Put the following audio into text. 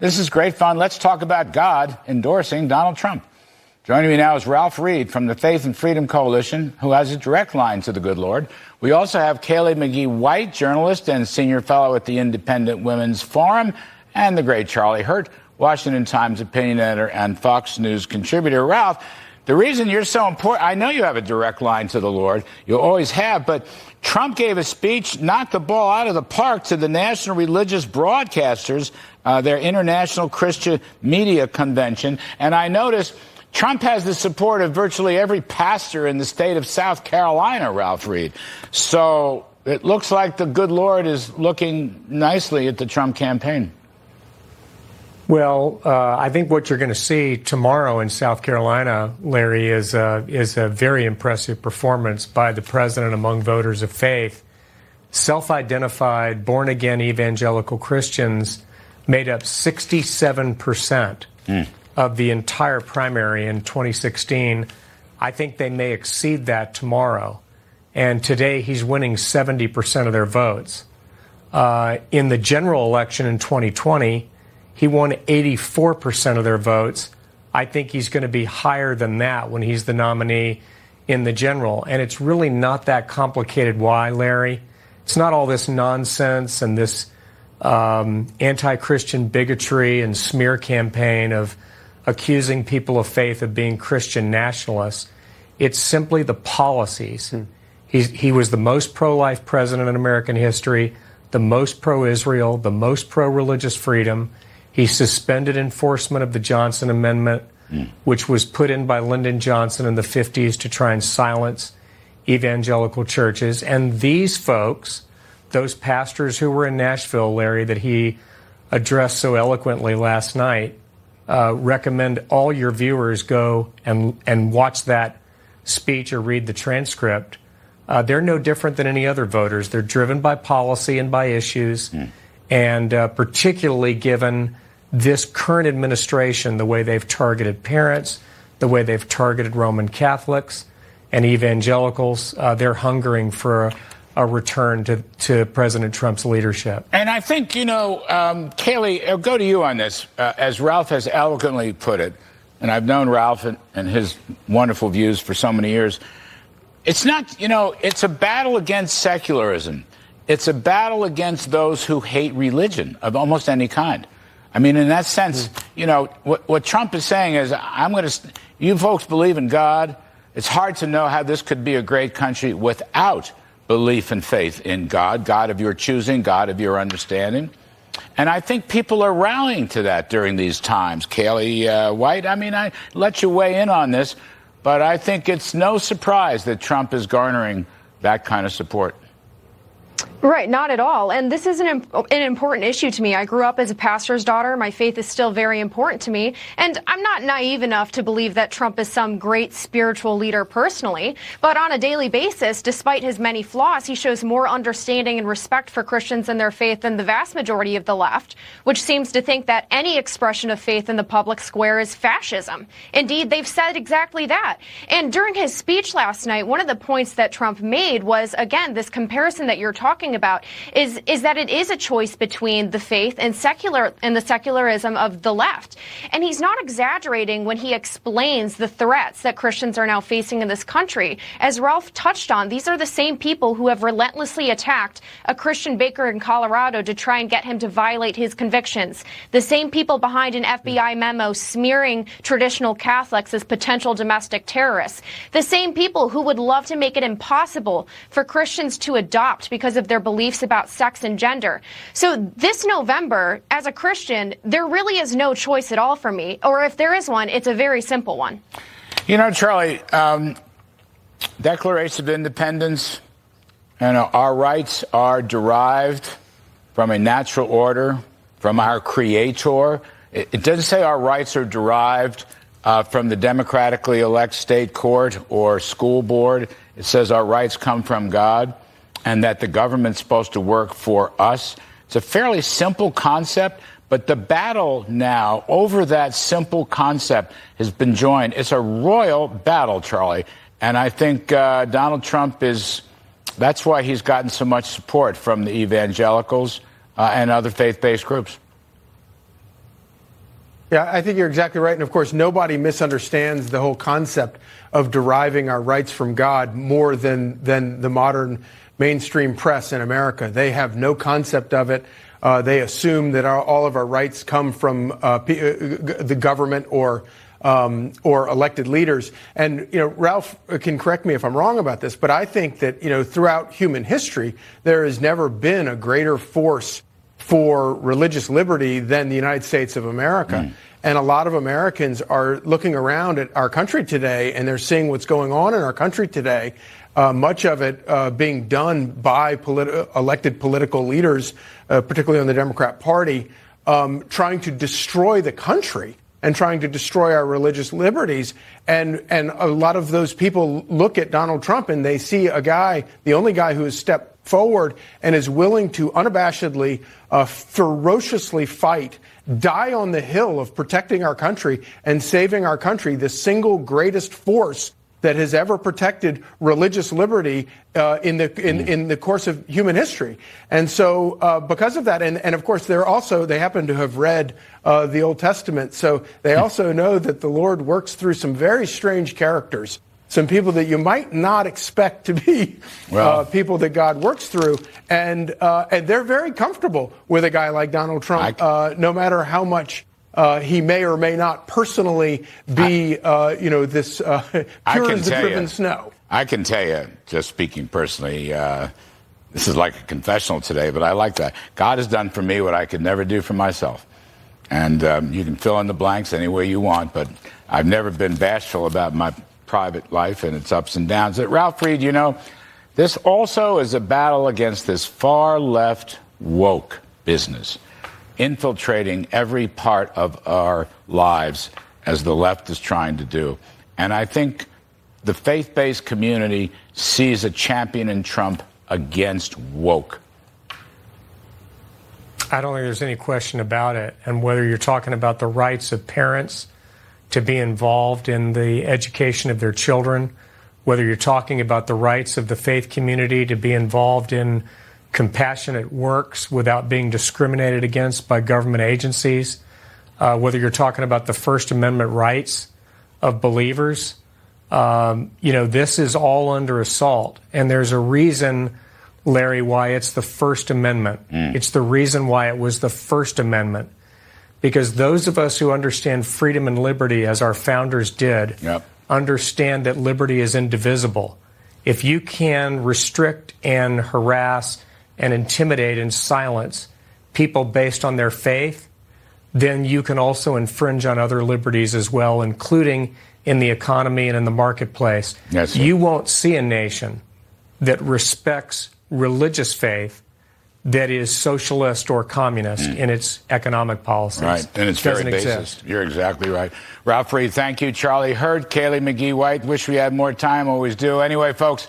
This is great fun. Let's talk about God endorsing Donald Trump. Joining me now is Ralph Reed from the Faith and Freedom Coalition, who has a direct line to the good Lord. We also have Kayleigh McGee-White, journalist and senior fellow at the Independent Women's Forum, and the great Charlie Hurt, Washington Times opinion editor and Fox News contributor. Ralph, the reason you're so important, I know you have a direct line to the Lord. You always have, but Trump gave a speech, knocked the ball out of the park to the national religious broadcasters, their International Christian Media Convention. And I noticed Trump has the support of virtually every pastor in the state of South Carolina, Ralph Reed. So it looks like the good Lord is looking nicely at the Trump campaign. Well, I think what you're going to see tomorrow in South Carolina, Larry, is a very impressive performance by the president among voters of faith. Self-identified, born-again evangelical Christians made up 67% of the entire primary in 2016. I think they may exceed that tomorrow. And today he's winning 70% of their votes. In the general election in 2020, he won 84% of their votes. I think he's going to be higher than that when he's the nominee in the general. And it's really not that complicated. Why, Larry? It's not all this nonsense and this anti-Christian bigotry and smear campaign of accusing people of faith of being Christian nationalists. It's simply the policies. He was the most pro-life president in American history, the most pro-Israel, the most pro-religious freedom. He suspended enforcement of the Johnson Amendment, which was put in by Lyndon Johnson in the 50s to try and silence evangelical churches. And these folks, those pastors who were in Nashville, Larry, that he addressed so eloquently last night, recommend all your viewers go and watch that speech or read the transcript. They're no different than any other voters. They're driven by policy and by issues. And particularly given this current administration, the way they've targeted parents, the way they've targeted Roman Catholics and evangelicals, they're hungering for a return to President Trump's leadership. And I think, Kayleigh, I'll go to you on this. As Ralph has eloquently put it, and I've known Ralph and his wonderful views for so many years, it's not, it's a battle against secularism. It's a battle against those who hate religion of almost any kind. I mean, in that sense, what Trump is saying is, you folks believe in God. It's hard to know how this could be a great country without belief and faith in God, God of your choosing, God of your understanding. And I think people are rallying to that during these times. Kayleigh White, I let you weigh in on this, but I think it's no surprise that Trump is garnering that kind of support. Right, not at all. And this is an important issue to me. I grew up as a pastor's daughter. My faith is still very important to me. And I'm not naive enough to believe that Trump is some great spiritual leader personally. But on a daily basis, despite his many flaws, he shows more understanding and respect for Christians and their faith than the vast majority of the left, which seems to think that any expression of faith in the public square is fascism. Indeed, they've said exactly that. And during his speech last night, one of the points that Trump made was, again, this comparison that you're talking about is that it is a choice between the faith and the secularism of the left. And he's not exaggerating when he explains the threats that Christians are now facing in this country. As Ralph touched on, these are the same people who have relentlessly attacked a Christian baker in Colorado to try and get him to violate his convictions. The same people behind an FBI memo smearing traditional Catholics as potential domestic terrorists. The same people who would love to make it impossible for Christians to adopt because of their beliefs about sex and gender. So this November, as a Christian, there really is no choice at all for me. Or if there is one, it's a very simple one. Charlie, Declaration of Independence, our rights are derived from a natural order, from our Creator. It doesn't say our rights are derived from the democratically elected state court or school board. It says our rights come from God, and that the government's supposed to work for us. It's a fairly simple concept, but the battle now over that simple concept has been joined. It's a royal battle, Charlie. And I think Donald Trump that's why he's gotten so much support from the evangelicals and other faith-based groups. Yeah, I think you're exactly right. And of course, nobody misunderstands the whole concept of deriving our rights from God more than the modern mainstream press in America. They have no concept of it. They assume that all of our rights come from the government or elected leaders. And, Ralph can correct me if I'm wrong about this, but I think that, throughout human history, there has never been a greater force for religious liberty than the United States of America. And a lot of Americans are looking around at our country today, and they're seeing what's going on in our country today, much of it being done by elected political leaders, particularly on the Democrat Party, trying to destroy the country and trying to destroy our religious liberties. And a lot of those people look at Donald Trump and they see a guy, the only guy who has stepped forward and is willing to unabashedly, ferociously fight, die on the hill of protecting our country and saving our country, the single greatest force that has ever protected religious liberty in the course of human history. And so because of that, and of course they happen to have read the Old Testament, so they also know that the Lord works through some very strange characters, some people that you might not expect to be people that God works through, and they're very comfortable with a guy like Donald Trump, no matter how much he may or may not personally be, this pure as the driven snow. I can tell you, just speaking personally, this is like a confessional today, but I like that. God has done for me what I could never do for myself. And you can fill in the blanks any way you want, but I've never been bashful about my private life and its ups and downs. Ralph Reed, this also is a battle against this far left woke business, infiltrating every part of our lives as the left is trying to do. And I think the faith-based community sees a champion in Trump against woke. I don't think there's any question about it. And whether you're talking about the rights of parents to be involved in the education of their children, whether you're talking about the rights of the faith community to be involved in compassionate works without being discriminated against by government agencies, whether you're talking about the First Amendment rights of believers, this is all under assault. And there's a reason, Larry, why it's the First Amendment. It's the reason why it was the First Amendment. Because those of us who understand freedom and liberty, as our founders did, understand that liberty is indivisible. If you can restrict and harass and intimidate and silence people based on their faith, then you can also infringe on other liberties as well, including in the economy and in the marketplace. Yes, you won't see a nation that respects religious faith that is socialist or communist in its economic policies. Right, and its very basis. You're exactly right. Ralph Reed, thank you. Charlie Hurd, Kaylee McGee-White. Wish we had more time, always do. Anyway, folks.